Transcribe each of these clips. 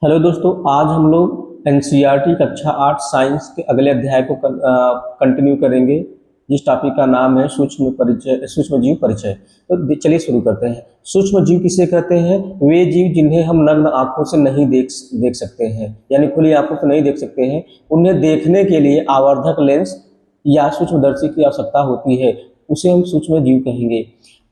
Hello दोस्तों, आज हम लोग एनसीईआरटी कक्षा 8 साइंस के अगले अध्याय को कंटिन्यू करेंगे। जिस टॉपिक का नाम है सूक्ष्म जीव परिचय। तो चलिए शुरू करते हैं। सूक्ष्म जीव किसे कहते हैं? वे जीव जिन्हें हम नग्न आंखों से नहीं देख सकते हैं, यानी खुली आंखों से नहीं देख सकते हैं। उन्हें देखने के लिए आवर्धक लेंस या सूक्ष्मदर्शी की आवश्यकता होती है, उसे हम सूक्ष्म जीव कहेंगे।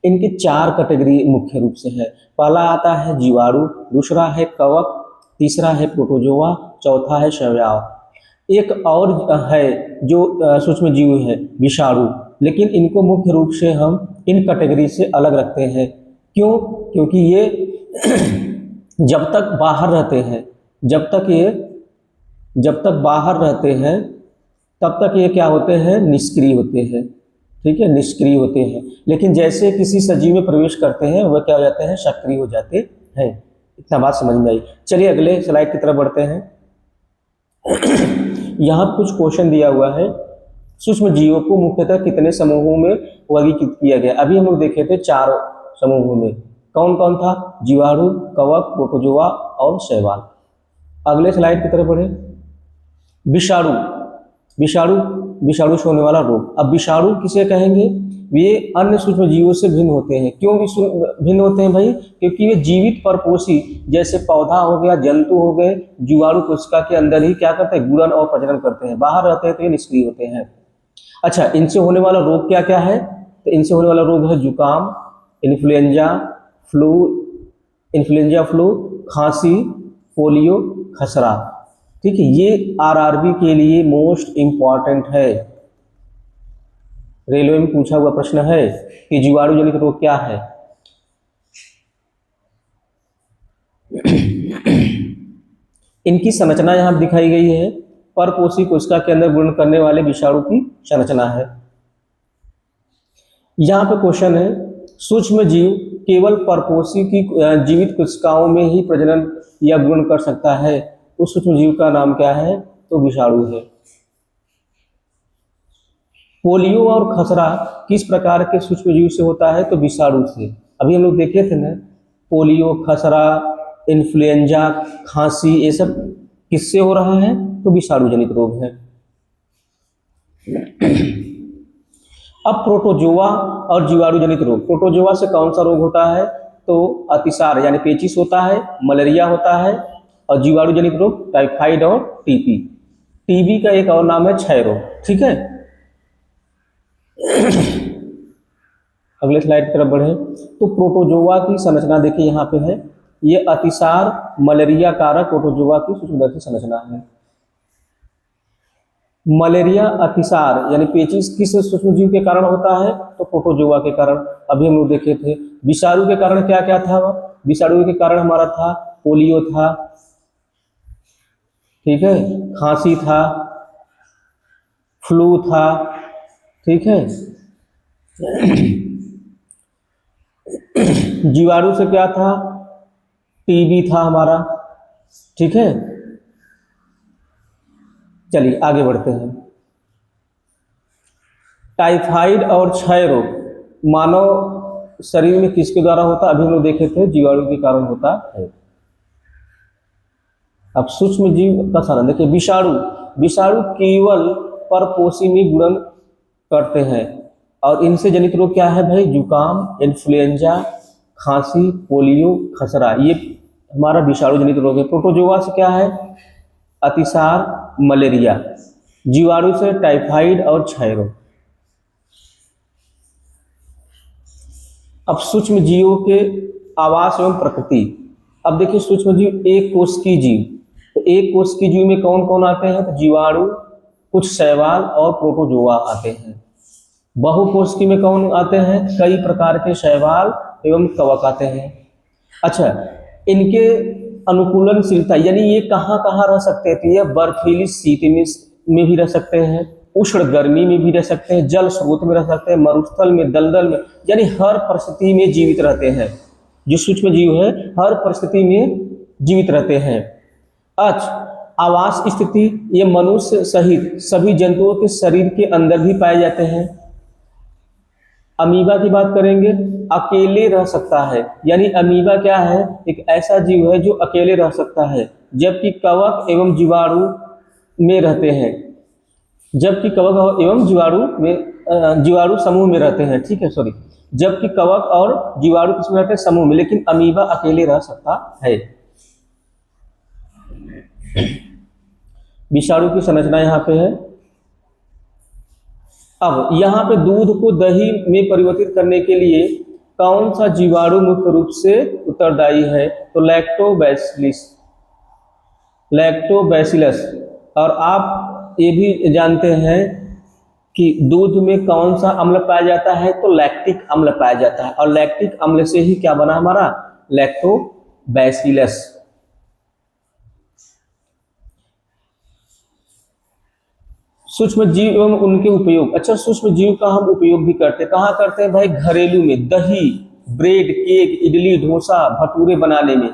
इनकी 4 कैटेगरी मुख्य रूप से है। पहला आता है जीवाणु, दूसरा है कवक, तीसरा है प्रोटोजोआ, चौथा है शैवाल। एक और है जो सूक्ष्म जीव है विषाणु, लेकिन इनको मुख्य रूप से हम इन कैटेगरी से अलग रखते हैं। क्यों? क्योंकि ये जब तक बाहर रहते हैं जब तक बाहर रहते हैं तब तक ये क्या होते हैं? निष्क्रिय होते हैं। ठीक है, निष्क्रिय होते हैं। लेकिन जैसे किसी सजीव में प्रवेश करते हैं वह क्या हो जाते हैं? सक्रिय हो जाते हैं। इतना बात समझ में आई। चलिए अगले स्लाइड की तरफ बढ़ते हैं। यहाँ कुछ क्वेश्चन दिया हुआ है। सूक्ष्म जीवों को मुख्यतः कितने समूहों में वर्गीकृत किया गया? अभी हम लोग देखे थे 4 समूहों में। कौन कौन था? जीवाणु, कवक, प्रोटोजोआ और शैवाल। अगले स्लाइड की तरफ बढ़े। विषाणु विषाणु विषाणु से होने वाला रोग। अब विषाणु किसे कहेंगे? वे अन्य सूक्ष्म जीवों से भिन्न होते हैं। क्यों भिन्न होते हैं भाई? क्योंकि वे जीवित परपोषी, जैसे पौधा हो गया, जंतु हो गए, जीवाणु कोशिका के अंदर ही क्या करते हैं? गुणन और प्रजनन करते हैं। बाहर रहते हैं तो ये निष्क्रिय होते हैं। अच्छा, इनसे होने वाला रोग क्या क्या है? तो इनसे होने वाला रोग है जुकाम, इन्फ्लुएंजा फ्लू, खांसी, पोलियो, खसरा। ठीक है, ये आरआरबी के लिए मोस्ट इंपॉर्टेंट है। रेलवे में पूछा हुआ प्रश्न है कि जीवाणु जनित रोग क्या है। इनकी संरचना यहां दिखाई गई है। परपोषी कोशिका के अंदर गुणन करने वाले विषाणु की संरचना है। यहां पे क्वेश्चन है, सूक्ष्म जीव केवल परपोषी की जीवित कोशिकाओं में ही प्रजनन या गुणन कर सकता है। उस सूक्ष्म जीव का नाम क्या है? तो विषाणु है। पोलियो और खसरा किस प्रकार के सूक्ष्म जीव से होता है? तो विषाणु से। अभी हम लोग देखे थे ना, पोलियो, खसरा, इन्फ्लुएंजा, खांसी, ये सब किससे हो रहा है? तो विषाणु जनित रोग है। अब प्रोटोजोआ और जीवाणु जनित रोग। प्रोटोजोआ से कौन सा रोग होता है? तो अतिसार यानी पेचिश होता है, मलेरिया होता है। और जीवाणु जनित रोग टाइफाइड और टीबी। टीबी का एक और नाम है क्षय रोग। ठीक है, अगले स्लाइड की तरफ बढ़े तो प्रोटोजोआ की संरचना देखिए यहाँ पे है। ये अतिसार मलेरिया कारक प्रोटोजोआ की सूक्ष्मदर्शी संरचना है। मलेरिया अतिसार यानी पेचिश किस सूक्ष्म जीव के कारण होता है? तो प्रोटोजोआ के कारण। अभी हम लोग देखे थे। विषाणु के कारण क्या क्या था? विषाणु के कारण हमारा था पोलियो था, ठीक है, खांसी था, फ्लू था, ठीक है। जीवाणु से क्या था? टीबी था हमारा, ठीक है। चलिए आगे बढ़ते हैं। टाइफाइड और क्षय रोग मानव शरीर में किसके द्वारा होता? अभी हम लोग देखे थे जीवाणु के कारण होता है। अब सूक्ष्म जीव का सारण देखिए। विषाणु केवल परपोषी में गुणन करते हैं। और इनसे जनित रोग क्या है भाई? जुकाम, इन्फ्लुएंजा, खांसी, पोलियो, खसरा, ये हमारा विषाणु जनित रोग है। प्रोटोजोआ से क्या है? अतिसार, मलेरिया। जीवाणु से टाइफाइड और क्षय रोग। अब सूक्ष्म जीवों के आवास एवं प्रकृति। अब देखिए, सूक्ष्म जीव एक कोशिकीय जीव। तो एक कोशिकीय जीव में कौन कौन आते हैं? तो जीवाणु, कुछ शैवाल और प्रोटोजोआ आते हैं। बहुकोशिकीय में कौन आते हैं? कई प्रकार के शैवाल एवं कवक आते हैं। अच्छा, इनके अनुकूलनशीलता यानी ये कहाँ कहाँ रह सकते हैं? तो ये बर्फीली शीत में भी रह सकते हैं, उष्ण गर्मी में भी रह सकते हैं, जल स्रोत में रह सकते हैं, मरुस्थल में, दलदल में, यानी हर परिस्थिति में जीवित रहते हैं। जो सूक्ष्म जीव है हर परिस्थिति में जीवित रहते हैं। अच्छा, आवास स्थिति, ये मनुष्य सहित सभी जंतुओं के शरीर के अंदर भी पाए जाते हैं। अमीबा की बात करेंगे, अकेले रह सकता है, यानी अमीबा क्या है, एक ऐसा जीव है जो अकेले रह सकता है, जबकि कवक एवं जीवाणु में रहते हैं, जबकि कवक एवं जीवाणु में जीवाणु समूह में रहते हैं, ठीक है, सॉरी, जबकि कवक और जीवाणु किसमें रहते हैं, समूह में, लेकिन अमीबा अकेले रह सकता है। विषाणु की संरचना यहाँ पे है। अब यहाँ पे दूध को दही में परिवर्तित करने के लिए कौन सा जीवाणु मुख्य रूप से उत्तरदायी है, तो लैक्टोबैसिलस। और आप ये भी जानते हैं कि दूध में कौन सा अम्ल पाया जाता है, तो लैक्टिक अम्ल पाया जाता है, और लैक्टिक अम्ल से ही क्या बना हमारा, लैक्टोबैसिलस। सूक्ष्म जीव एवं उनके उपयोग। अच्छा, सूक्ष्म जीव का हम उपयोग भी करते हैं, कहाँ करते हैं भाई, घरेलू में, दही, ब्रेड, केक, इडली, डोसा, भटूरे बनाने में,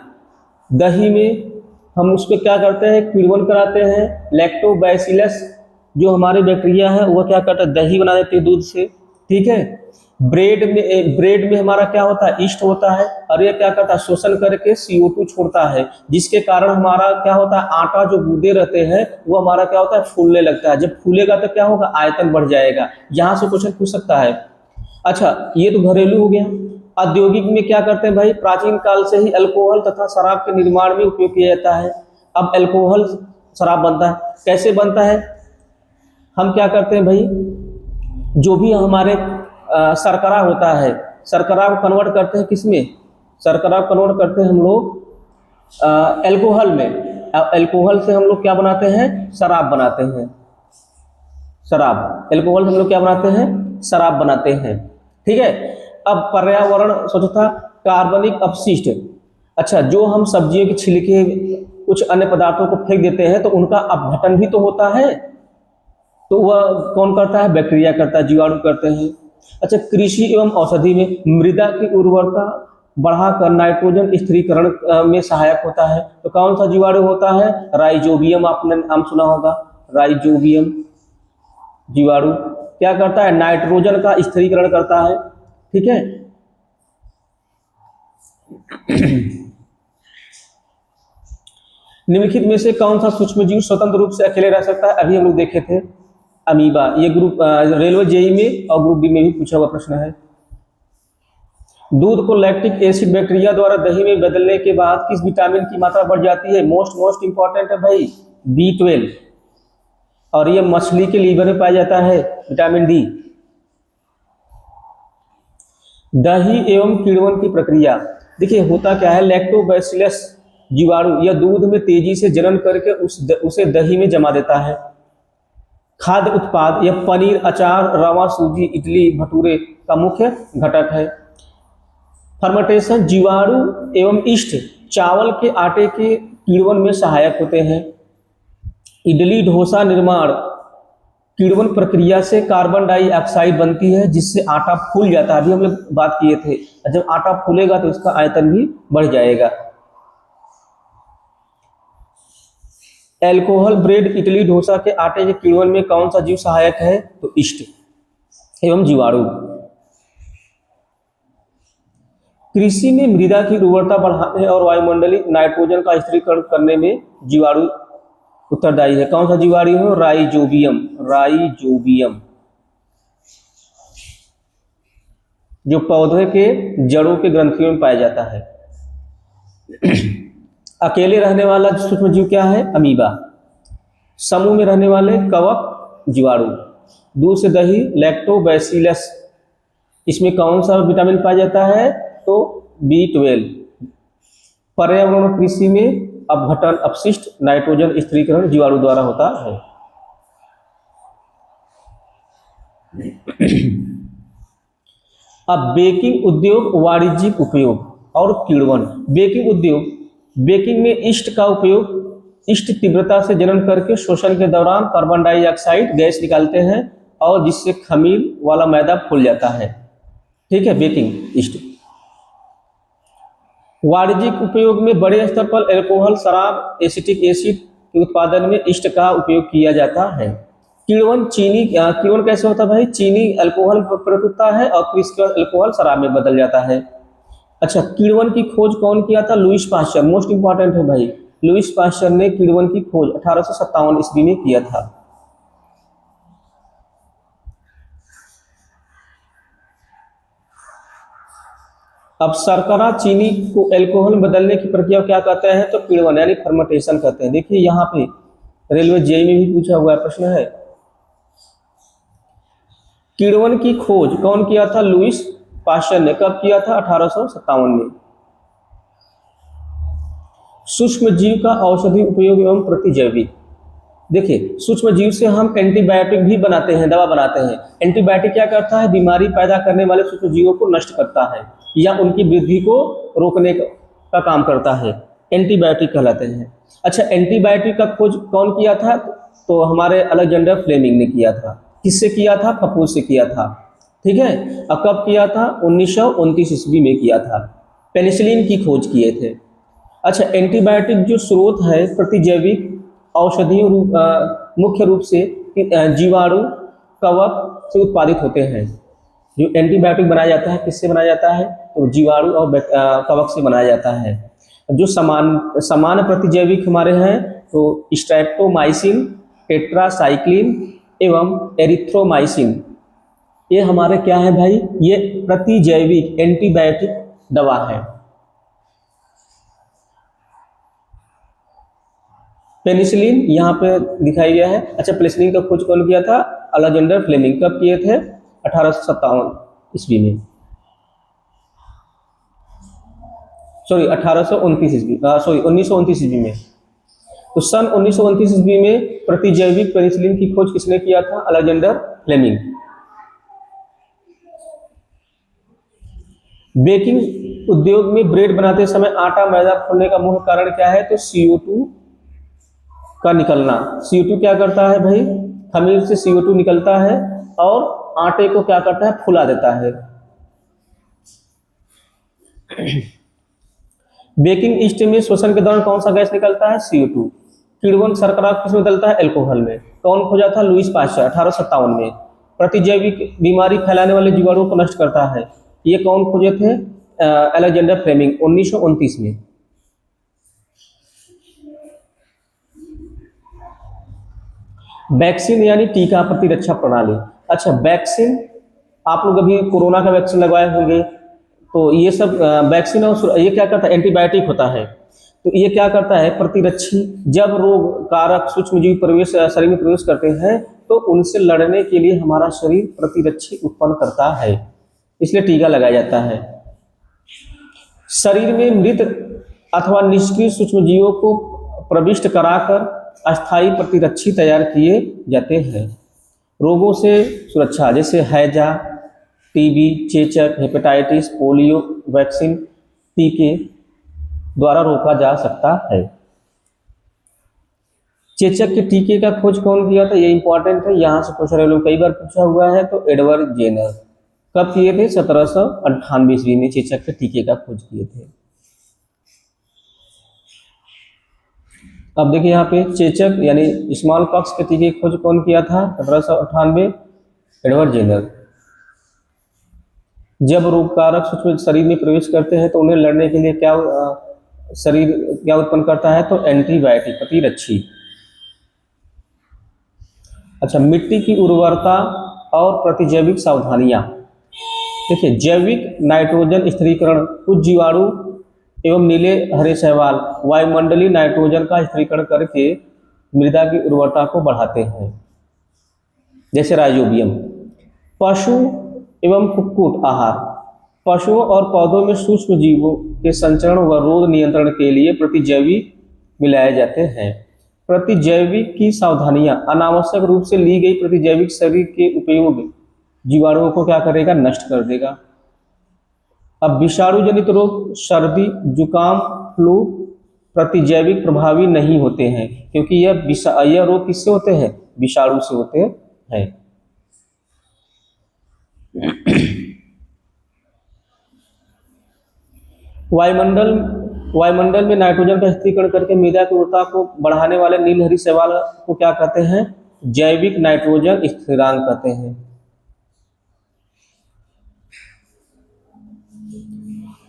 दही में हम उस पर क्या करते हैं, किण्वन कराते हैं, लैक्टोबैसिलस जो हमारे बैक्टीरिया है वह क्या करता है, दही बना देते हैं दूध से, ठीक है। ब्रेड में हमारा क्या होता है, ईस्ट होता है, और यह क्या करता है, शोषण करके CO2 छोड़ता है, जिसके कारण हमारा क्या होता है, आटा जो गूदे रहते हैं वो हमारा क्या होता है, फूलने लगता है। जब फूलेगा तो क्या होगा, आयतन बढ़ जाएगा। यहाँ से क्वेश्चन पूछ सकता है। अच्छा, ये तो घरेलू हो गया। औद्योगिक में क्या करते हैं भाई, प्राचीन काल से ही अल्कोहल तथा शराब के निर्माण में उपयोग किया जाता है। अब अल्कोहल शराब बनता है, कैसे बनता है, हम क्या करते हैं भाई, जो भी हमारे शर्करा होता है, शर्करा को कन्वर्ट करते हैं किसमें, शर्करा को कन्वर्ट करते हैं हम लोग अल्कोहल में। अल्कोहल से हम लोग क्या बनाते हैं, शराब बनाते हैं, शराब। अल्कोहल से हम लोग क्या बनाते हैं, शराब बनाते हैं, ठीक है। अब पर्यावरण स्वच्छता, कार्बनिक अपशिष्ट। अच्छा, जो हम सब्जियों के छिलके कुछ अन्य पदार्थों को फेंक देते हैं तो उनका अपघटन भी तो होता है, तो वह कौन करता है, बैक्टीरिया करता है, जीवाणु करते हैं। अच्छा, कृषि एवं औषधि में मृदा की उर्वरता बढ़ाकर नाइट्रोजन स्थिरीकरण में सहायक होता है, तो कौन सा जीवाणु होता है, राइजोबियम, आपने नाम सुना होगा, राइजोबियम जीवाणु क्या करता है, नाइट्रोजन का स्थिरीकरण करता है, ठीक है। निम्नलिखित में से कौन सा सूक्ष्म जीव स्वतंत्र रूप से अकेले रह सकता है, अभी हम लोग देखे थे अमीबा। ये ग्रुप रेलवे जेई में और ग्रुप डी में भी पूछा हुआ प्रश्न है। दूध को लैक्टिक एसिड बैक्टीरिया द्वारा दही में बदलने के बाद किस विटामिन की मात्रा बढ़ जाती है, मोस्ट इंपॉर्टेंट है भाई, B12, और ये मछली के लीवर में पाया जाता है, विटामिन डी। दही एवं किण्वन की प्रक्रिया, देखिए होता क्या है, लैक्टोबैसिलस जीवाणु यह दूध में तेजी से जनन करके उसे दही में जमा देता है। खाद्य उत्पाद, यह पनीर, अचार, रवा, सूजी, इडली, भटूरे का मुख्य घटक है। फर्मेंटेशन, जीवाणु एवं ईस्ट चावल के आटे के किण्वन में सहायक होते हैं। इडली डोसा निर्माण, किण्वन प्रक्रिया से कार्बन डाइऑक्साइड बनती है जिससे आटा फूल जाता है, अभी हम लोग बात किए थे, जब आटा फूलेगा तो इसका आयतन भी बढ़ जाएगा। अल्कोहल, ब्रेड, इडली, डोसा के आटे के किण्वन में कौन सा जीव सहायक है, तो ईस्ट एवं जीवाणु। कृषि में मृदा की उर्वरता बढ़ाने और वायुमंडलीय नाइट्रोजन का स्थिरीकरण करने में जीवाणु उत्तरदायी है, कौन सा जीवाणु है, राइजोबियम, जो पौधे के जड़ों के ग्रंथियों में पाया जाता है। अकेले रहने वाला सूक्ष्म जीव क्या है, अमीबा। समूह में रहने वाले कवक, जीवाणु। दूध से दही, लैक्टोबैसिलस, इसमें कौन सा विटामिन पाया जाता है, तो B12। पर्यावरण और कृषि में अपघटन, अपशिष्ट, नाइट्रोजन स्थिरीकरण जीवाणु द्वारा होता है। अब बेकिंग उद्योग, वाणिज्यिक उपयोग और किण्वन। बेकिंग उद्योग, बेकिंग में ईस्ट का उपयोग, ईस्ट तीव्रता से जनन करके शोषण के दौरान कार्बन डाइऑक्साइड गैस निकालते हैं और जिससे खमीर वाला मैदा फूल जाता है, ठीक है, बेकिंग ईस्ट। वाणिज्यिक उपयोग में बड़े स्तर पर अल्कोहल, शराब, एसिटिक एसिड के उत्पादन में ईस्ट का उपयोग किया जाता है। किण्वन चीनी, किण्वन कैसे होता है भाई, चीनी अल्कोहल प्रयुक्त होता है और फिर इसके बाद अल्कोहल शराब में बदल जाता है। अच्छा, किण्वन की खोज कौन किया था, लुईस पाश्चर, मोस्ट इंपॉर्टेंट है भाई, लुईस पाश्चर ने किण्वन की खोज 1857 ईस्वी में किया था। अब शर्करा चीनी को अल्कोहल में बदलने की प्रक्रिया क्या कहते हैं, तो किण्वन यानी फर्मेंटेशन कहते हैं। देखिए यहाँ पे रेलवे जेई में भी पूछा हुआ प्रश्न है, किण्वन की खोज कौन किया था, लुईस पाश्चर ने, कब किया था, 1857 में। सूक्ष्म जीव का औषधि उपयोग एवं प्रतिजैविक, देखिए सूक्ष्म जीव से हम एंटीबायोटिक भी बनाते हैं, दवा बनाते हैं। एंटीबायोटिक क्या करता है, बीमारी पैदा करने वाले सूक्ष्म जीवों को नष्ट करता है या उनकी वृद्धि को रोकने का काम करता है, एंटीबायोटिक कहलाते हैं। अच्छा, एंटीबायोटिक का खोज कौन किया था, तो हमारे अलेक्जेंडर फ्लेमिंग ने किया था। किससे किया था, फफूंद से किया था, ठीक है। अब कब किया था, 1929 ईस्वी में किया था। पेनिसिलिन की खोज किए थे। अच्छा, एंटीबायोटिक जो स्रोत है प्रतिजैविक औषधियों मुख्य रूप से जीवाणु कवक से उत्पादित होते हैं। जो एंटीबायोटिक बनाया जाता है किससे बनाया जाता है, तो जीवाणु और कवक से बनाया जाता है। जो समान प्रतिजैविक हमारे हैं तो स्ट्रेप्टोमाइसिन, टेट्रासाइक्लिन एवं एरिथ्रोमाइसिन, ये हमारे क्या है भाई, ये प्रतिजैविक एंटीबायोटिक दवा है। पेनिसिलिन यहाँ पे दिखाई गया है। अच्छा, पेनिसिलिन का खोज कौन किया था, अलेक्जेंडर फ्लेमिंग, कब किए थे, 1857 ईस्वी में, सॉरी 1829 ईस्वी, सॉरी 1929 ईस्वी में। तो सन 1929 ईस्वी में प्रतिजैविक पेनिसिलिन की खोज किसने किया था, अलेक्जेंडर फ्लेमिंग। बेकिंग उद्योग में ब्रेड बनाते समय आटा मैदा फूलने का मुख्य कारण क्या है, तो CO2 का निकलना। CO2 क्या करता है भाई, खमीर से CO2 निकलता है और आटे को क्या करता है, फुला देता है। बेकिंग ईस्ट में श्वसन के दौरान कौन सा गैस निकलता है, CO2। किण्वन शर्करा किस में बदलता है, अल्कोहल में। कौन खोजा था, लुईस पाश्चर, 1857 में। प्रतिजैविक बीमारी फैलाने वाले जीवाणुओं को नष्ट करता है, ये कौन खोजे थे, अलेक्जेंडर फ्लेमिंग, 1929 में। वैक्सीन यानी टीका प्रतिरक्षा प्रणाली। अच्छा, वैक्सीन, आप लोग अभी कोरोना का वैक्सीन लगवाए होंगे, तो ये सब वैक्सीन और ये क्या करता है, एंटीबायोटिक होता है। तो ये क्या करता है, प्रतिरक्षी, जब रोग कारक सूक्ष्म जीव प्रवेश शरीर में प्रवेश करते हैं तो उनसे लड़ने के लिए हमारा शरीर प्रतिरक्षी उत्पन्न करता है, इसलिए टीका लगाया जाता है। शरीर में मृत अथवा निष्क्रिय सूक्ष्म जीवों को प्रविष्ट कराकर अस्थायी प्रतिरक्षी तैयार किए जाते हैं। रोगों से सुरक्षा, जैसे हैजा, टीबी, चेचक, हेपेटाइटिस, पोलियो वैक्सीन टीके द्वारा रोका जा सकता है। चेचक के टीके का खोज कौन किया था, ये इंपॉर्टेंट है, यहाँ से पूछा लोग कई बार पूछा हुआ है, तो एडवर्ड जेनर। कब किए थे, 1798 ईस्वी में चेचक के टीके का खोज किए थे। अब देखिए यहाँ पे चेचक यानी स्मॉल पॉक्स के टीके की खोज कौन किया था, 1798, एडवर्ड जेनर। जब रोगकारक सूक्ष्म शरीर में प्रवेश करते हैं तो उन्हें लड़ने के लिए क्या शरीर क्या उत्पन्न करता है, तो एंटीबायोटिक, प्रतिरक्षी। अच्छा, मिट्टी की उर्वरता और प्रतिजैविक सावधानियां। देखिए, जैविक नाइट्रोजन स्थिरीकरण, कुछ जीवाणु एवं नीले हरे शैवाल वायुमंडलीय नाइट्रोजन का स्थिरीकरण करके मृदा की उर्वरता को बढ़ाते हैं, जैसे राइजोबियम। पशु एवं कुक्कुट आहार, पशुओं और पौधों में सूक्ष्म जीवों के संचरण व रोग नियंत्रण के लिए प्रतिजैविक मिलाए जाते हैं। प्रतिजैविक की सावधानियां, अनावश्यक रूप से ली गई प्रतिजैविक शरीर के उपयोग जीवाणुओं को क्या करेगा, नष्ट कर देगा। अब विषाणु जनित रोग, सर्दी, जुकाम, फ्लू प्रतिजैविक प्रभावी नहीं होते हैं, क्योंकि यह रोग किससे होते हैं, विषाणु से होते हैं। वायुमंडल में नाइट्रोजन का स्थिरीकरण करके मृदा की उर्वरता को बढ़ाने वाले नीलहरी शैवाल को क्या कहते हैं, जैविक नाइट्रोजन स्थिरांक कहते हैं।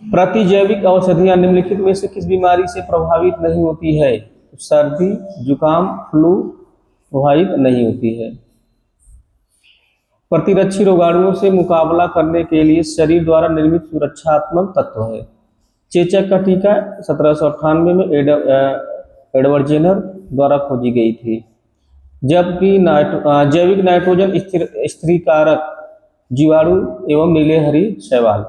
प्रतिजैविक औषधियां निम्नलिखित में से किस बीमारी से प्रभावित नहीं होती है? सर्दी, जुकाम, फ्लू प्रभावित नहीं होती है। प्रतिरक्षी रोगाणुओं से मुकाबला करने के लिए शरीर द्वारा निर्मित सुरक्षात्मक तत्व है। चेचक का टीका 1798 में एडवर्ड जेनर द्वारा खोजी गई थी। जबकि जैविक नाइट्रोजन स्थिरीकारक जीवाणु एवं नीले हरी शैवाल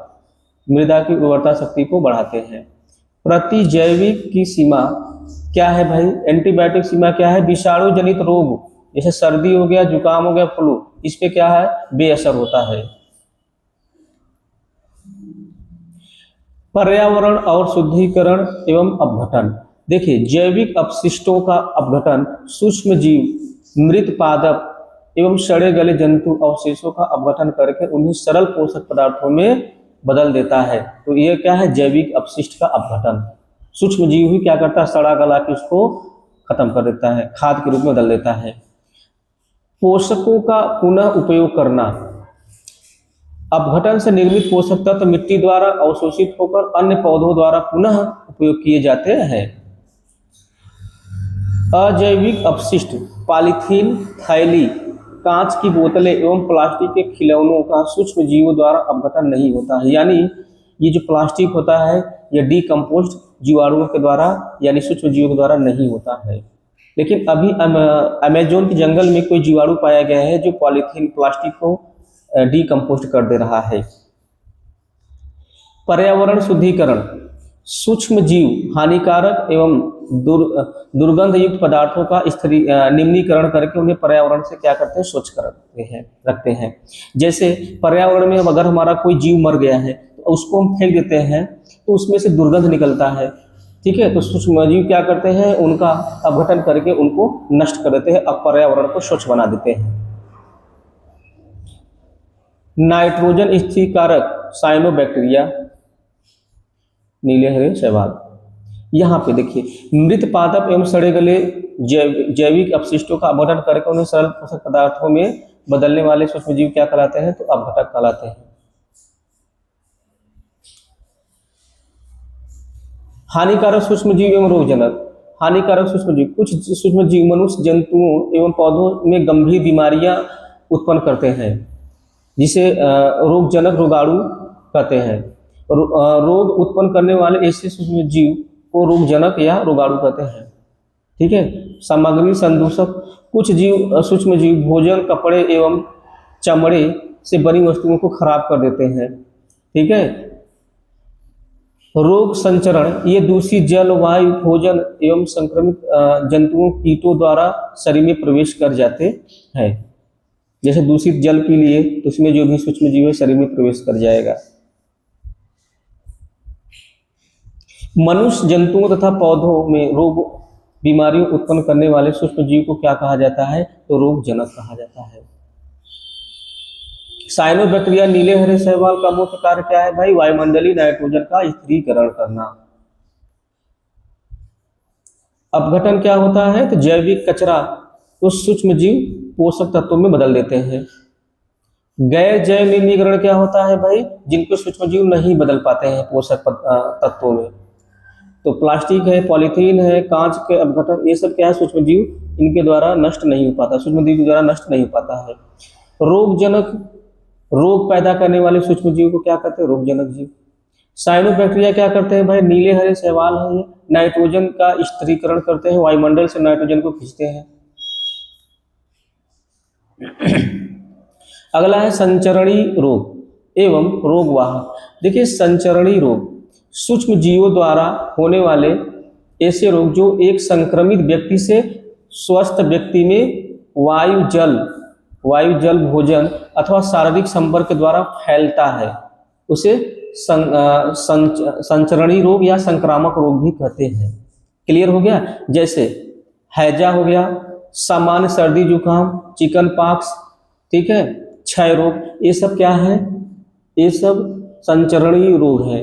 मृदा की उर्वरता शक्ति को बढ़ाते हैं। प्रतिजैविक की सीमा क्या है भाई? एंटीबायोटिक सीमा क्या है? विषाणु जनित रोग जैसे सर्दी हो गया, जुकाम हो गया, फ्लू, इस पे क्या है? बेअसर होता है। पर्यावरण और शुद्धिकरण एवं अपघटन। देखिए, जैविक अपशिष्टों का अपघटन सूक्ष्म जीव, मृत पादप एवं सड़े गले जंतु अवशेषों का अपघटन करके उन्हें सरल पोषक पदार्थों में बदल देता है। तो ये क्या है? जैविक अपशिष्ट का अपघटन। सूक्ष्म जीव ही क्या करता है? सड़ा गला के उसको खत्म कर देता है, खाद के रूप में बदल देता है। पोषकों का पुनः उपयोग करना। अपघटन से निर्मित पोषक तत्व मिट्टी द्वारा अवशोषित होकर अन्य पौधों द्वारा पुनः उपयोग किए जाते हैं। अजैविक अपशिष्ट पॉलीथीन, थैली, कांच की बोतलें एवं प्लास्टिक के खिलौनों का सूक्ष्म जीवों द्वारा अपघटन नहीं होता है। यानी ये जो प्लास्टिक होता है ये डीकम्पोज्ड जीवाणुओं के द्वारा यानी सूक्ष्म जीवों के द्वारा नहीं होता है। लेकिन अभी अमेजोन के जंगल में कोई जीवाणु पाया गया है जो पॉलीथीन, प्लास्टिक को डीकम्पोस्ट कर दे रहा है। पर्यावरण शुद्धिकरण। सूक्ष्म जीव हानिकारक एवं दुर्गंध युक्त पदार्थों का निम्नीकरण करके उन्हें पर्यावरण से क्या करते हैं? स्वच्छ रखते हैं। जैसे पर्यावरण में अगर हमारा कोई जीव मर गया है तो उसको हम फेंक देते हैं तो उसमें से दुर्गंध निकलता है, ठीक है। तो सूक्ष्म जीव क्या करते हैं? उनका अपघटन करके उनको नष्ट कर देते हैं, अब पर्यावरण को स्वच्छ बना देते हैं। नाइट्रोजन स्थिरीकारक साइनोबैक्टीरिया, नीले हरे शैवाल। यहाँ पे देखिए, मृत पादप एवं सड़े गले जैविक अपशिष्टों का अपघटन करके उन्हें सरल पोषक पदार्थों में बदलने वाले सूक्ष्म जीव क्या कहलाते हैं? तो अपघटक कहलाते हैं। हानिकारक सूक्ष्म जीव एवं रोगजनक। हानिकारक सूक्ष्म जीव, कुछ सूक्ष्म जीव मनुष्य, जंतुओं एवं पौधों में गंभीर बीमारियां उत्पन्न करते हैं जिसे रोगजनक रोगाणु कहते हैं। रोग उत्पन्न करने वाले ऐसे सूक्ष्म जीव को रोगजनक या रोगाणु कहते हैं, ठीक है। सामग्री संदूषक। कुछ जीव सूक्ष्म जीव भोजन, कपड़े एवं चमड़े से बनी वस्तुओं को खराब कर देते हैं, ठीक है। रोग संचरण, ये दूषित जल, वायु, भोजन एवं संक्रमित जंतुओं, कीटों द्वारा शरीर में प्रवेश कर जाते हैं। जैसे दूषित जल पी लिए तो उसमें जो भी सूक्ष्म जीव है शरीर में प्रवेश कर जाएगा। मनुष्य, जंतुओं तथा पौधों में रोग बीमारियों उत्पन्न करने वाले सूक्ष्म जीव को क्या कहा जाता है? तो रोगजनक कहा जाता है। साइनोबैक्टीरिया, नीले हरे शैवाल का मुख्य कार्य क्या है भाई? वायुमंडलीय नाइट्रोजन का स्थिरीकरण करना। अपघटन क्या होता है? तो जैविक कचरा को सूक्ष्म जीव पोषक तत्वों में बदल देते हैं। गैर जैव निम्नीकरण क्या होता है भाई? जिनको सूक्ष्म जीव नहीं बदल पाते हैं पोषक तत्वों में। तो प्लास्टिक है, पॉलीथीन है, कांच के अपघटन, ये सब क्या है? सूक्ष्म जीव इनके द्वारा नष्ट नहीं हो पाता, सूक्ष्म जीव के द्वारा नष्ट नहीं हो पाता है। रोगजनक, रोग पैदा करने वाले सूक्ष्म जीव को क्या कहते हैं? रोगजनक जीव। साइनोबैक्टीरिया क्या करते हैं भाई? नीले हरे शैवाल है, ये नाइट्रोजन का स्थिरीकरण करते हैं, वायुमंडल से नाइट्रोजन को खींचते हैं। अगला है संचरणी रोग एवं रोगवाहक। देखिए, संचरणी रोग सूक्ष्म जीवों द्वारा होने वाले ऐसे रोग जो एक संक्रमित व्यक्ति से स्वस्थ व्यक्ति में वायु, जल, भोजन अथवा शारीरिक संपर्क के द्वारा फैलता है, उसे संचरणी रोग या संक्रामक रोग भी कहते हैं। क्लियर हो गया? जैसे हैजा हो गया, सामान्य सर्दी जुकाम, चिकन पॉक्स, ठीक है, क्षय रोग, ये सब क्या है? ये सब संचरणीय रोग है।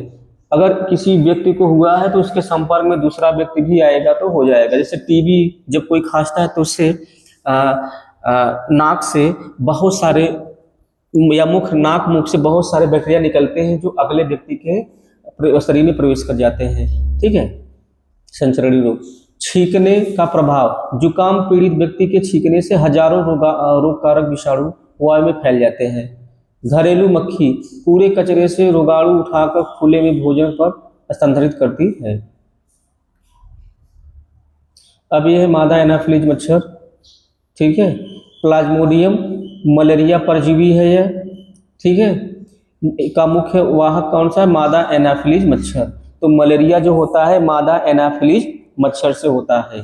अगर किसी व्यक्ति को हुआ है तो उसके संपर्क में दूसरा व्यक्ति भी आएगा तो हो जाएगा। जैसे टीबी जब कोई खांसता है तो उससे नाक से बहुत सारे या मुख से बहुत सारे बैक्टीरिया निकलते हैं जो अगले व्यक्ति के शरीर में प्रवेश कर जाते हैं। ठीक है। संचरणीय रोग, छींकने का प्रभाव, जुकाम पीड़ित व्यक्ति के छींकने से हजारों रोगकारक विषाणु वायु में फैल जाते हैं। घरेलू मक्खी कूड़े कचरे से रोगाणु उठाकर खुले में भोजन पर स्थानांतरित करती है। अब यह है मादा एनाफिलीज मच्छर। ठीक है। प्लाज्मोडियम मलेरिया परजीवी है यह। ठीक है। का मुख्य वाहक कौन सा है? मादा एनाफिलीज मच्छर। तो मलेरिया जो होता है मादा एनाफिलीज मच्छर से होता है।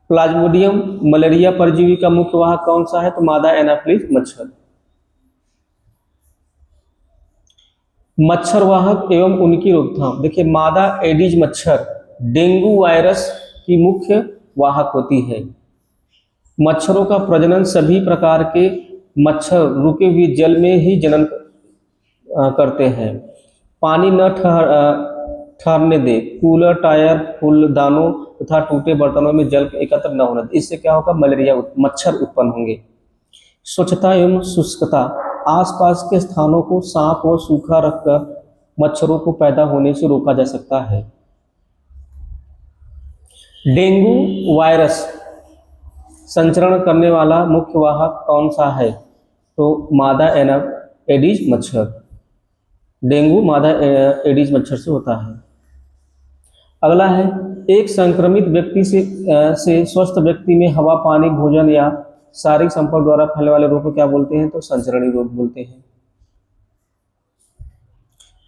प्लाज्मोडियम मलेरिया परजीवी का मुख्य वाहक कौन सा है? तो मादा एनाफिलीज मच्छर। मच्छर वाहक एवं उनकी रोकथाम, देखिए मादा एडिज मच्छर डेंगू वायरस की मुख्य वाहक होती है। मच्छरों का प्रजनन सभी प्रकार के मच्छर रुके हुए जल में ही जनन करते हैं। पानी न ठहरने दे, कूलर टायर फूलदानों तथा टूटे बर्तनों में जल एकत्र न होने दे। इससे क्या होगा? मलेरिया मच्छर उत्पन्न होंगे। स्वच्छता एवं शुष्कता, आसपास के स्थानों को साफ और सूखा रखकर मच्छरों को पैदा होने से रोका जा सकता है। डेंगू वायरस संचरण करने वाला मुख्य वाहक कौन सा है? तो मादा एडिज मच्छर। डेंगू मादा एडिज मच्छर से होता है। अगला है, एक संक्रमित व्यक्ति से स्वस्थ व्यक्ति में हवा, पानी, भोजन या शारीरिक संपर्क द्वारा फैलने वाले रोग को क्या बोलते हैं? तो संचरणीय रोग बोलते हैं।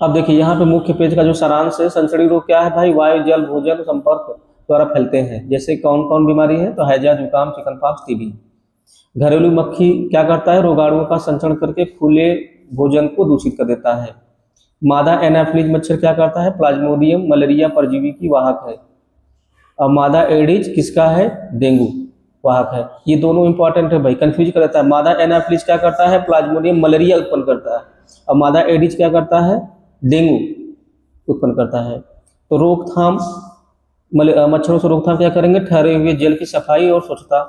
अब देखिए यहाँ पे मुख्य पेज का जो सारांश है, संचरणीय रोग क्या है भाई? वायु, जल, भोजन, संपर्क द्वारा फैलते हैं। जैसे कौन कौन बीमारी है? तो हैजा, जुकाम, चिकनपॉक्स, टीबी। घरेलू मक्खी क्या करता है? रोगाणुओं का संचरण करके खुले भोजन को दूषित कर देता है। मादा एनाफिलीज मच्छर क्या करता है? प्लाज्मोडियम मलेरिया परजीवी की वाहक है। और मादा एडिज किसका है? डेंगू वाहक है। ये दोनों इंपॉर्टेंट है भाई, कंफ्यूज कर देता है। मादा एनाफिलीज क्या करता है? प्लाज्मोडियम मलेरिया उत्पन्न करता है। और मादा एडिज क्या करता है? डेंगू उत्पन्न करता है। तो रोकथाम, मच्छरों से रोकथाम क्या करेंगे? ठहरे हुए जल की सफाई और स्वच्छता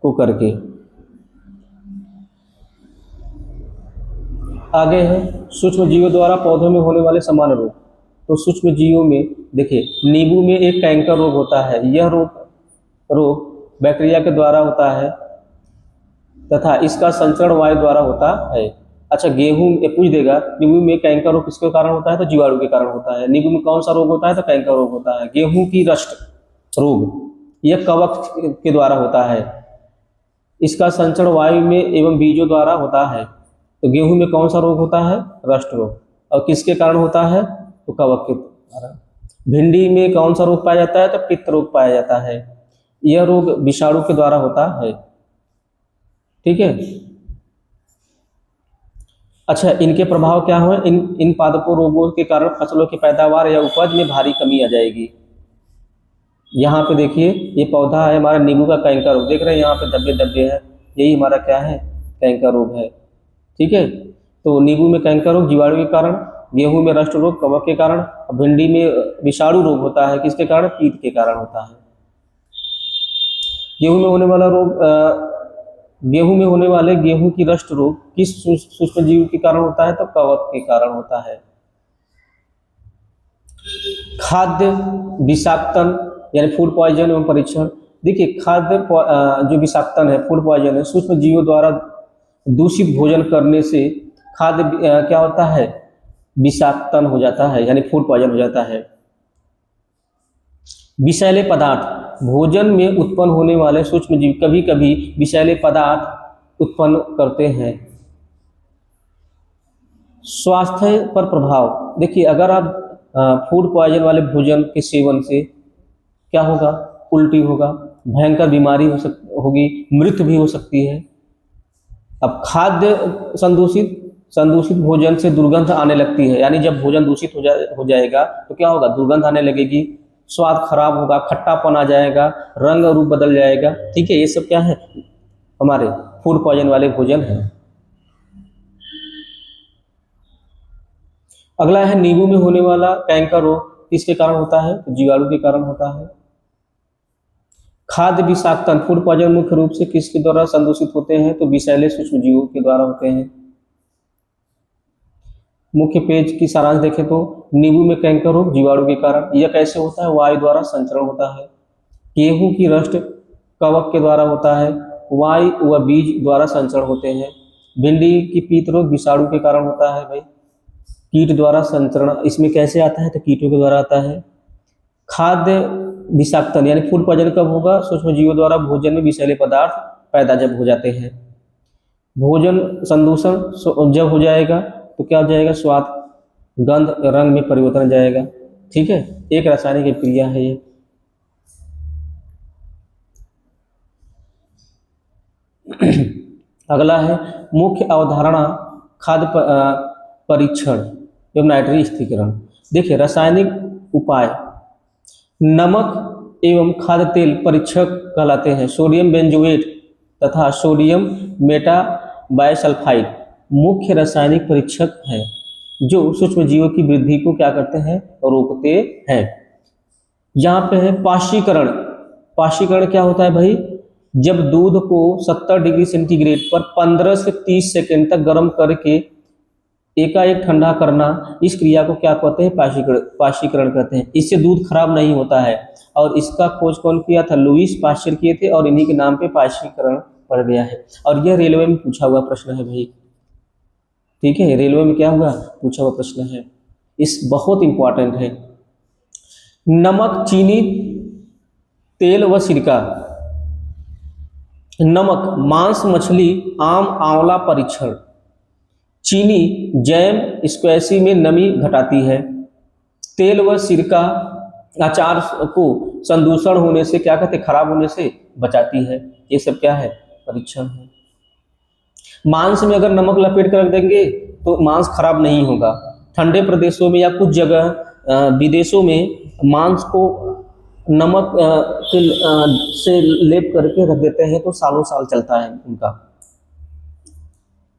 को करके। आगे है सूक्ष्म जीवों द्वारा पौधों में होने वाले सामान्य रोग। तो सूक्ष्म जीवों में देखिए, नींबू में एक कैंकर रोग होता है। यह रोग बैक्टीरिया के द्वारा होता है तथा इसका संचरण वायु द्वारा होता है। अच्छा, गेहूं ये पूछ देगा, नींबू में कैंकर रोग किसके कारण होता है? तो जीवाणु के कारण होता है। नींबू में कौन सा रोग होता है? तो कैंकर रोग होता है। गेहूं की रस्ट रोग यह कवक के द्वारा होता है। इसका संचरण वायु में एवं बीजों द्वारा होता है। तो गेहूं में कौन सा रोग होता है? रस्ट रोग। और किसके कारण होता है? तो कवक के कारण। भिंडी में कौन सा रोग पाया जाता है? तो पित्त रोग पाया जाता है। यह रोग विषाणु के द्वारा होता है। ठीक है। अच्छा, इनके प्रभाव क्या हुए? इन पादपों रोगों के कारण फसलों की पैदावार या उपज में भारी कमी आ जाएगी। यहाँ पे देखिए, ये पौधा है हमारा नींबू का कैंकर रोग, देख रहे हैं यहाँ पे धब्बे धब्बे है, यही हमारा क्या है? कैंकर रोग है। ठीक है। तो नींबू में कैंकर रोग जीवाणु के कारण, गेहूं में रस्ट रोग कवक के कारण, भिंडी में विषाणु रोग होता है। किसके कारण? कीट के कारण होता है। गेहूं में होने वाला रोग, गेहूं में होने वाले गेहूं की रस्ट रोग किस सूक्ष्म जीव के कारण होता है? तो कवक के कारण होता है। खाद्य विषाक्तन यानी फूड पॉइजन एवं परीक्षण। देखिए, खाद्य जो विषाक्तन है, फूड पॉइजन है, सूक्ष्म जीवों द्वारा दूषित भोजन करने से खाद्य क्या होता है? विषाक्तन हो जाता है, यानी फूड पॉइजन हो जाता है। विषैले पदार्थ, भोजन में उत्पन्न होने वाले सूक्ष्म जीव कभी कभी विषैले पदार्थ उत्पन्न करते हैं। स्वास्थ्य पर प्रभाव, देखिए अगर आप फूड पॉइजन वाले भोजन के सेवन से क्या होगा? उल्टी होगा, भयंकर बीमारी होगी, मृत्यु भी हो सकती है। अब खाद्य संदूषित भोजन से दुर्गंध आने लगती है, यानी जब भोजन दूषित हो जाएगा तो क्या होगा? दुर्गंध आने लगेगी, स्वाद खराब होगा, खट्टापन आ जाएगा, रंग रूप बदल जाएगा। ठीक है, ये सब क्या है? हमारे फूड पॉइजन वाले भोजन है। अगला है नींबू में होने वाला कैंकर रोग किसके कारण होता है? तो जीवाणु के कारण होता है। खाद्य विषाक्तन फूड पॉइजन मुख्य रूप से किसके द्वारा संदूषित होते हैं? तो विषैले सूक्ष्म जीवों के द्वारा होते हैं। मुख्य पेज की सारांश देखें तो नींबू में कैंकर रोग जीवाणु के कारण। यह कैसे होता है? वायु द्वारा संचरण होता है। गेहूं की रस्ट कवक के द्वारा होता है। वायु व बीज द्वारा संचरण होते हैं। भिंडी की पीत रोग विषाणु के कारण होता है भाई। कीट द्वारा संचरण इसमें कैसे आता है? तो कीटों के द्वारा आता है। खाद्य विषाक्तन यानी फूड पॉइजन कब होगा? सूक्ष्म जीवों द्वारा भोजन में विषैले पदार्थ पैदा जब हो जाते हैं। भोजन संदूषण जब हो जाएगा तो क्या हो जाएगा? स्वाद, गंध, रंग में परिवर्तन आ जाएगा। ठीक है, एक रासायनिक क्रिया है ये। अगला है मुख्य अवधारणा खाद्य परीक्षण एवं नाइट्री स्थिरीकरण। देखिए रासायनिक उपाय नमक एवं खाद्य तेल परीक्षक कहलाते हैं। सोडियम बेंजोएट तथा सोडियम मेटाबाइसल्फाइड मुख्य रासायनिक परीक्षक हैं जो सूक्ष्म जीवों की वृद्धि को क्या करते हैं? रोकते हैं। यहाँ पे है पाशीकरण। पाशीकरण क्या होता है भाई? जब दूध को 70 डिग्री सेंटीग्रेड पर 15 से 30 सेकेंड तक गर्म करके एकाएक ठंडा करना, इस क्रिया को क्या कहते हैं? पाशीकरण कहते हैं। इससे दूध खराब नहीं होता है और इसका खोज कौन किया था? लुईस पाश्चर किए थे और इन्हीं के नाम पे पाशीकरण पड़ गया है। और यह रेलवे में पूछा हुआ प्रश्न है भाई। ठीक है, रेलवे में क्या हुआ? पूछा हुआ प्रश्न है, इस बहुत इंपॉर्टेंट है। नमक, चीनी, तेल व सिरका। नमक, मांस, मछली, आम, आंवला परीक्षण। चीनी, जैम, स्क्वैशी में नमी घटाती है। तेल व सिरका अचार को संदूषण होने से क्या कहते? खराब होने से बचाती है। ये सब क्या है? परीक्षण है। मांस में अगर नमक लपेट कर रख देंगे तो मांस खराब नहीं होगा। ठंडे प्रदेशों में या कुछ जगह विदेशों में मांस को नमक से लेप करके रख देते हैं तो सालों साल चलता है उनका।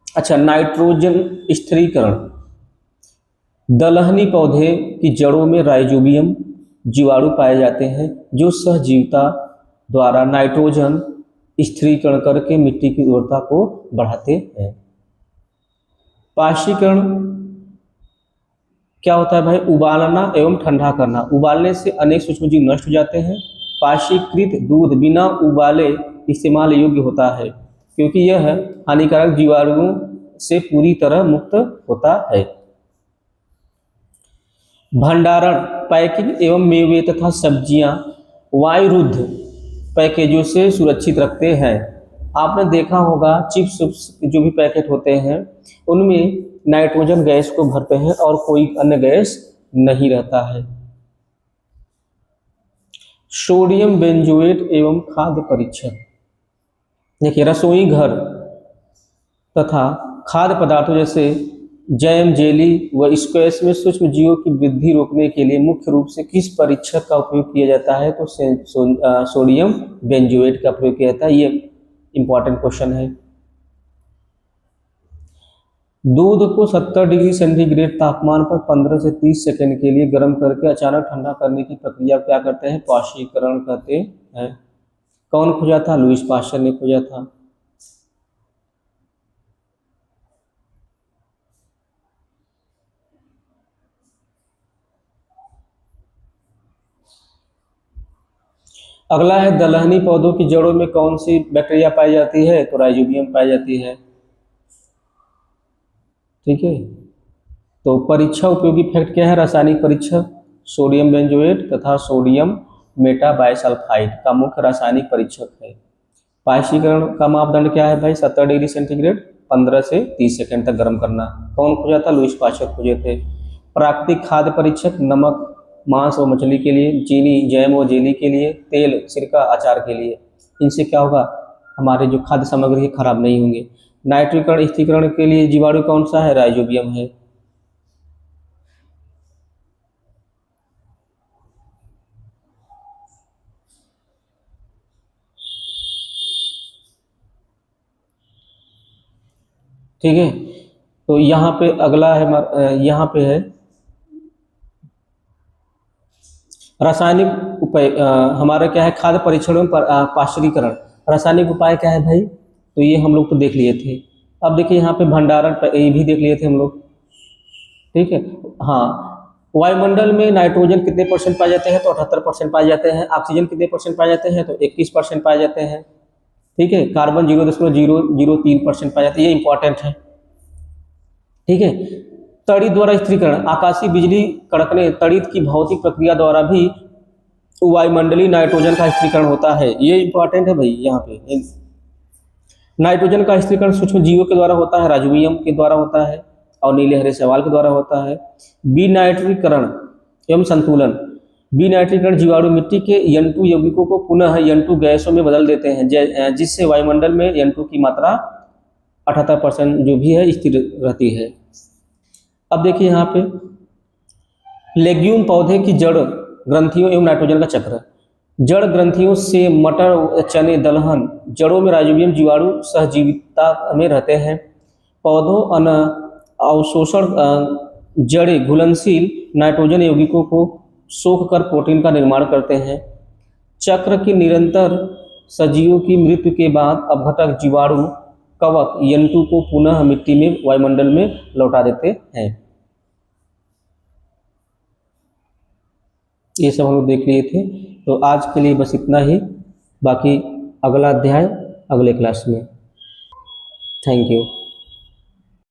अच्छा, नाइट्रोजन स्थिरीकरण। दलहनी पौधे की जड़ों में राइजोबियम जीवाणु पाए जाते हैं जो सहजीविता द्वारा नाइट्रोजन स्थिरीकरण करके मिट्टी की उर्वरता को बढ़ाते हैं। पाशीकरण क्या होता है भाई? उबालना एवं ठंडा करना। उबालने से अनेक सूक्ष्मजीव नष्ट हो जाते हैं। पाशीकृत दूध बिना उबाले इस्तेमाल योग्य होता है क्योंकि यह हानिकारक जीवाणुओं से पूरी तरह मुक्त होता है। भंडारण, पैकिंग एवं मेवे तथा सब्जियां वायुरुद्ध पैकेजों से सुरक्षित रखते हैं। आपने देखा होगा चिप्स जो भी पैकेट होते हैं उनमें नाइट्रोजन गैस को भरते हैं और कोई अन्य गैस नहीं रहता है। सोडियम बेंजोएट एवं खाद्य परीक्षण। देखिए रसोई घर तथा खाद्य पदार्थों जैसे जैम, जेली व स्क्वैश में सूक्ष्म जीवों की वृद्धि रोकने के लिए मुख्य रूप से किस परीक्षक का उपयोग किया जाता है? तो सोडियम बेंजोएट का प्रयोग किया जाता है। ये इंपॉर्टेंट क्वेश्चन है। दूध को 70 डिग्री सेंटीग्रेड तापमान पर 15 से 30 सेकंड के लिए गर्म करके अचानक ठंडा करने की प्रक्रिया क्या करते हैं? पाशीकरण कहते हैं। कौन खोजा था? लुईस पाश्चर ने खोजा था। अगला है दलहनी पौधों की जड़ों में कौन सी बैक्टीरिया पाई जाती है? तो राइजोबियम पाई जाती है। ठीक है, तो परीक्षा उपयोगी फैक्ट क्या है? रासायनिक परीक्षक सोडियम बेंजोएट तथा सोडियम मेटाबाइसल्फाइड का मुख्य रासायनिक परीक्षक है। पाशीकरण का मापदंड क्या है भाई? 70 डिग्री सेंटीग्रेड 15 से 30 सेकंड तक गर्म करना। कौन खोजा था? लुईस पाश्चर खोजे थे। प्राकृतिक खाद्य परीक्षक नमक, मांस और मछली के लिए, चीनी, जैम और जेली के लिए, तेल, सिरका, अचार के लिए। इनसे क्या होगा? हमारे जो खाद्य सामग्री है खराब नहीं होंगे। नाइट्रीकरण स्थिरीकरण के लिए जीवाणु कौन सा है? राइजोबियम है। ठीक है, तो यहाँ पे अगला है यहाँ पे है रासायनिक उपाय हमारा क्या है, खाद्य परीक्षणों पर पाश्चुरीकरण। रासायनिक उपाय क्या है भाई, तो ये हम लोग तो देख लिए थे। अब देखिए यहाँ पे भंडारण ये भी देख लिए थे हम लोग, ठीक है। हाँ, वायुमंडल में नाइट्रोजन कितने परसेंट पाए जाते हैं, तो 78% पाए जाते हैं। ऑक्सीजन कितने परसेंट पाए जाते हैं, तो 21% पाए जाते हैं, ठीक है। कार्बन 0.003% पाए जाते हैं, ये इंपॉर्टेंट है, ठीक है। तड़ित द्वारा स्थिरीकरण, आकाशीय बिजली कड़कने तड़ित की भौतिक प्रक्रिया द्वारा भी वायुमंडलीय नाइट्रोजन का स्थिरीकरण होता है, ये इंपॉर्टेंट है भाई। यहाँ पे नाइट्रोजन का स्थिरीकरण सूक्ष्म जीवों के द्वारा होता है, राजूयम के द्वारा होता है और नीले हरे शैवाल के द्वारा होता है। विनाइट्रीकरण एवं संतुलन, विनाइट्रीकरण जीवाणु मिट्टी के N2 यौगिकों को पुनः N2 गैसों में बदल देते हैं, जिससे वायुमंडल में N2 की मात्रा 78% जो भी है स्थिर रहती है। अब देखिए यहाँ पे लेग्यूम पौधे की जड़ ग्रंथियों एवं नाइट्रोजन का चक्र। जड़ ग्रंथियों से मटर, चने, दलहन, जड़ों में राइजोबियम जीवाणु सहजीविता में रहते हैं। पौधों अवशोषण जड़ें घुलनशील नाइट्रोजन यौगिकों को सोख कर प्रोटीन का निर्माण करते हैं। चक्र की निरंतर सजीवों की मृत्यु के बाद अपघटक जीवाणु कवक N2 को पुनः मिट्टी में वायुमंडल में लौटा देते हैं। ये सब हम लोग देख लिए थे। तो आज के लिए बस इतना ही, बाकी अगला अध्याय अगले क्लास में। Thank you.